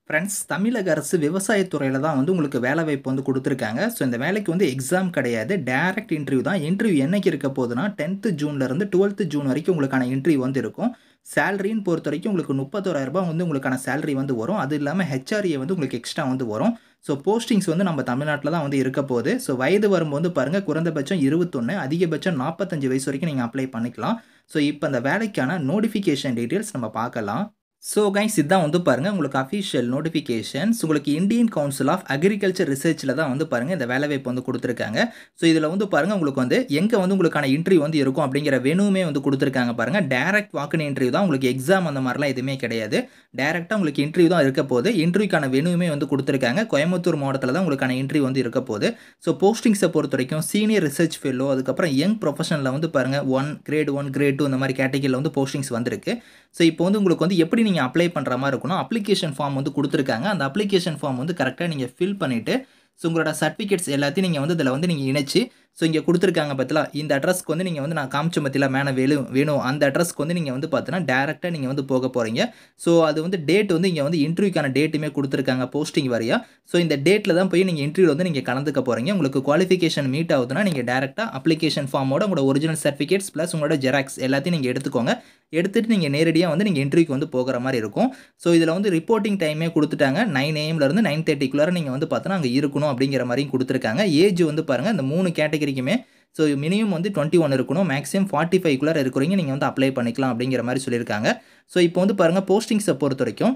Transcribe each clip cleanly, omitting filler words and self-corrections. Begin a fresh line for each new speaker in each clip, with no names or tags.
Friends, தமிழக அரசு விவசாயத்துறையில தான் வந்து உங்களுக்கு வேலைவாய்ப்பு வந்து குடுத்துருக்காங்க. ஸோ, இந்த வேலைக்கு வந்து எக்ஸாம் கிடையாது. டைரக்ட் இன்டர்வியூ தான். இன்டர்வியூ என்னைக்கு இருக்க போதுன்னா, 10த் ஜூன்லேருந்து 12த் ஜூன் வரைக்கும் உங்களுக்கான இன்டர்வியூ வந்து இருக்கும். சேலரின்னு பொறுத்தவரைக்கும் உங்களுக்கு ரூ. 31,000 வந்து உங்களுக்கான சேலரி வந்து வரும். அது இல்லாம ஹெச்ஆர்ஏ வந்து உங்களுக்கு எக்ஸ்ட்ரா வந்து வரும். ஸோ, போஸ்டிங்ஸ் வந்து நம்ம தமிழ்நாட்ல தான் வந்து இருக்க போது. ஸோ, வயது வரம்பு வந்து பாருங்க குறைந்தபட்சம் 21, அதிகபட்சம் 45 வயசு வரைக்கும் நீங்க அப்ளை பண்ணிக்கலாம். ஸோ, இப்ப அந்த வேலைக்கான நோட்டிஃபிகேஷன் டீட்டெயில்ஸ் நம்ம பார்க்கலாம். ஸோ கைஸ், இதான் வந்து பாருங்க உங்களுக்கு அஃபிஷியல் நோட்டிஃபிகேஷன்ஸ். உங்களுக்கு இந்தியன் கவுன்சில் ஆஃப் அக்ரிகல்ச்சர் ரிசர்ச்சில தான் வந்து பாருங்க இந்த வேலைவாய்ப்பு வந்து குடுத்துருக்காங்க. ஸோ இதில வந்து பாருங்க உங்களுக்கு வந்து எங்க வந்து உங்களுக்கான இன்டர்வியூ வந்து இருக்கும் அப்படிங்கிற வென்யூமே வந்து குடுத்துருக்காங்க பாருங்க. டைரக்ட் வாக்-இன் இன்டர்வியூ தான். உங்களுக்கு எக்ஸாம் அந்த மாரிலாம் எதுவுமே கிடையாது. டைரக்ட்டா உங்களுக்கு இன்டர்வியூ தான் இருக்க போது. இன்டர்வியூக்கான வென்யூமே வந்து குடுத்துருக்காங்க. கோயம்புத்தூர் மாவட்டத்தில தான் உங்களுக்கான இன்டர்வியூ வந்து இருக்க போது. ஸோ போஸ்டிங்ஸ பொறுத்தவரைக்கும் சீனியர் ரிசர்ச் ஃபெல்லோ, அதுக்கப்புறம் யங் ப்ரொஃபஷனல்ல வந்து பாருங்க கிரேட் 1, கிரேட் 2 இந்த மாரி கேட்டகரில வந்து போஸ்டிங்ஸ் வந்திருக்கு. ஸோ இப்போ வந்து உங்களுக்கு வந்து எப்படி நீங்க அப்ளை பண்ற மாரி இருக்கும்னா, அப்ளிகேஷன் ஃபார்ம் வந்து குடுத்துருக்காங்க. அந்த அப்ளிகேஷன் ஃபார்ம் வந்து கரெக்ட்டா நீங்க ஃபில் பண்ணிட்டு, ஸோ உங்களோட சர்டிஃபிகேட்ஸ் எல்லாத்தையும் நீங்க வந்து இதில வந்து நீங்க இணைச்சு, ஸோ இங்க குடுத்துருக்காங்க பாத்தீங்களா, இந்த அட்ரஸ்க்கு வந்து நீங்க வந்து நான் காமிச்சேன் பாத்தீங்களா, மேல வேணும் அந்த அட்ரஸ்க்கு வந்து நீங்க வந்து பாத்தீங்கன்னா, டைரக்ட்டா நீங்க வந்து போக போறீங்க. ஸோ அது வந்து டேட் வந்து இங்க வந்து இன்டர்வியூக்கான டேட்டுமே குடுத்துருக்காங்க போஸ்டிங் வாரியா. ஸோ இந்த டேட்ல தான் போய் நீங்க இன்டர்வியூல வந்து நீங்க கலந்துக்க போறீங்க. உங்களுக்கு குவாலிஃபிகேஷன் மீட் ஆகுதுன்னா, நீங்க டைரக்ட்டா அப்ளிகேஷன் ஃபார்மோட உங்களோட ஒரிஜினல் சர்டிஃபிகேட்ஸ் பிளஸ் உங்களோட ஜெராக்ஸ் எல்லாத்தையும் நீங்க எடுத்துக்கோங்க. எடுத்துட்டு நீங்க நேரடியா வந்து நீங்க இன்டர்வியூக்கு வந்து போகுற மாரி இருக்கும். ஸோ இதில வந்து ரிப்போர்ட்டிங் டைமே குடுத்துட்டாங்க. 9 AM இருந்து 9:30க்குள்ளார நீங்க வந்து பார்த்தீங்கன்னா, அங்க இருக்கணும் அப்படிங்கிற மாரியும் குடுத்துருக்காங்க. ஏஜ் வந்து பாருங்க இந்த 3 கேட்டகரிக்குமே ஸோ மினிமம் வந்து 21 இருக்கணும். மேக்ஸிமம் 45க்குள்ளார இருக்கிறவங்க நீங்க வந்து அப்ளை பண்ணிக்கலாம் அப்படிங்கிற மாரி சொல்லியிருக்காங்க. ஸோ இப்போ வந்து பாருங்க போஸ்டிங்ஸ பொறுத்தவரைக்கும்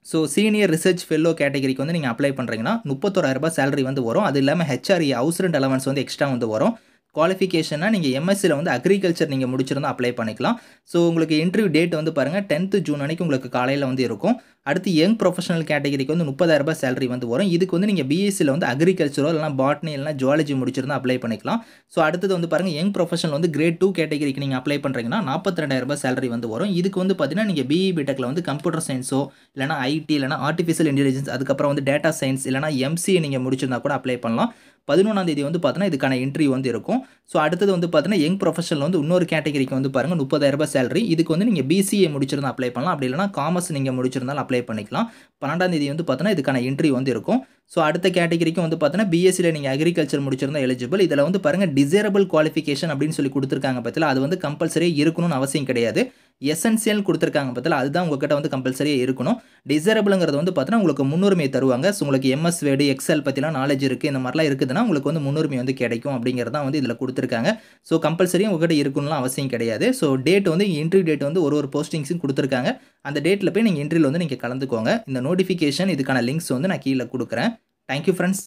ஸோ சீனியர் ரிசர்ச் ஃபெல்லோ கேட்டகரிக்கு வந்து நீங்க அப்ளை பண்றீங்கன்னா, ரூ. 31,000 சேலரி வந்து வரும். அது இல்லாம ஹெச்ஆர்ஏ ஹவுஸ் ரெண்ட் அலவன்ஸ் வந்து எக்ஸ்ட்ரா வந்து வரும். குவாலிஃபிகேஷன்னா நீங்க எம்எஸ்சில வந்து அக்ரிகல்ச்சர் நீங்க முடிச்சிருந்தா அப்ளை பண்ணிக்கலாம். ஸோ உங்களுக்கு இன்டர்வியூ டேட் வந்து பாருங்க 10த் ஜூன் அன்னைக்கு உங்களுக்கு காலையில வந்து இருக்கும். அடுத்து யங் ப்ரொஃபஷனல் கேட்டகரிக்கு வந்து ரூ. 30,000 சேலரி வந்து வரும். இதுக்கு வந்து நீங்க பிஎஸ்சில வந்து அக்ரிகல்ச்சரோ இல்லனா பாட்னி இல்லனா ஜுவாலஜி முடிச்சிருந்தா அப்ளை பண்ணிக்கலாம். ஸோ அடுத்தது வந்து பாருங்க யங் ப்ரொஃபஷனல் வந்து கிரேட் 2 கேட்டகரிக்கு நீங்க அப்ளை பண்றீங்கன்னா, ரூ. 42,000 சேலரி வந்து வரும். இதுக்கு வந்து பார்த்தீங்கன்னா, நீங்க பிஇ, பிடெக்ல வந்து கம்ப்யூட்டர் சயன்ஸோ இல்லனா ஐடி இல்லனா ஆர்டிஃபிஷியல் இன்டெலிஜென்ஸ் அதுக்கப்புறம் வந்து டேட்டா சயன்ஸ் இல்லனா எம்சிஏ நீங்க முடிச்சிருந்தா கூட அப்ளை பண்ணலாம். 11ஆம் தேதி வந்து பார்த்தீங்கன்னா, இதுக்கான இன்டர்வியூ வந்து இருக்கும். ஸோ அடுத்தது வந்து பார்த்தீங்கன்னா, யங் ப்ரொஃபஷனல் வந்து இன்னொரு கேட்டகரிக்கு வந்து பாருங்க ரூ. 30,000 சேலரி. இதுக்கு வந்து நீங்க பிசிஏ முடிச்சிருந்தா அப்ளை பண்ணலாம். அப்படி இல்லனா காமர்ஸ் நீங்க முடிச்சிருந்தாலும் அப்ளை பண்ணிக்கலாம். 12ஆம் தேதி வந்து பார்த்தீங்கன்னா, இதுக்கான இன்டர்வியூ வந்து இருக்கும். ஸோ அடுத்த கேட்டகரிக்கும் வந்து பார்த்தீங்கன்னா, பிஎஸ்சில நீங்க அக்ரிகல்ச்சர் முடிச்சிருந்தா எலிஜிபிள். இதில வந்து பாருங்க டிசைரபிள் குவாலிஃபிகேஷன் அப்படின்னு சொல்லி குடுத்துருக்காங்க பாத்தீங்களா, அது வந்து கம்பல்சரியா இருக்கணும்னு அவசியம் கிடையாது. எசென்சியல் குடுத்துருக்காங்க பாத்தீங்களா, அதுதான் உங்ககிட்ட வந்து கம்பல்சரியா இருக்கணும். டிசைரபிள்ங்கிறது வந்து பார்த்தீங்கன்னா, உங்களுக்கு முன்னுரிமை தருவாங்க. ஸோ உங்களுக்கு எம்எஸ் வேர்ட், எக்ஸெல் பத்திலாம் நாலேட்ஜ் இருக்கு. இந்த மாரிலாம் இருக்குதுன்னா, உங்களுக்கு வந்து முன்னுரிமை வந்து கிடைக்கும் அப்படிங்கிறது தான் வந்து இதில குடுத்துருக்காங்க. ஸோ கம்பல்சரியா உங்ககிட்ட இருக்கணும்லாம் அவசியம் கிடையாது. ஸோ டேட் வந்து இன்டர்வியூ டேட் வந்து ஒரு போஸ்டிங்ஸும் குடுத்துருக்காங்க. அந்த டேட்ல போய் நீங்க இன்டர்வியூல வந்து நீங்க கலந்துக்கோங்க. இந்த நோட்டிஃபிகேஷன் இதுக்கான லிங்க்ஸ் வந்து நான் கீழ குடுக்குறேன். Thank you friends.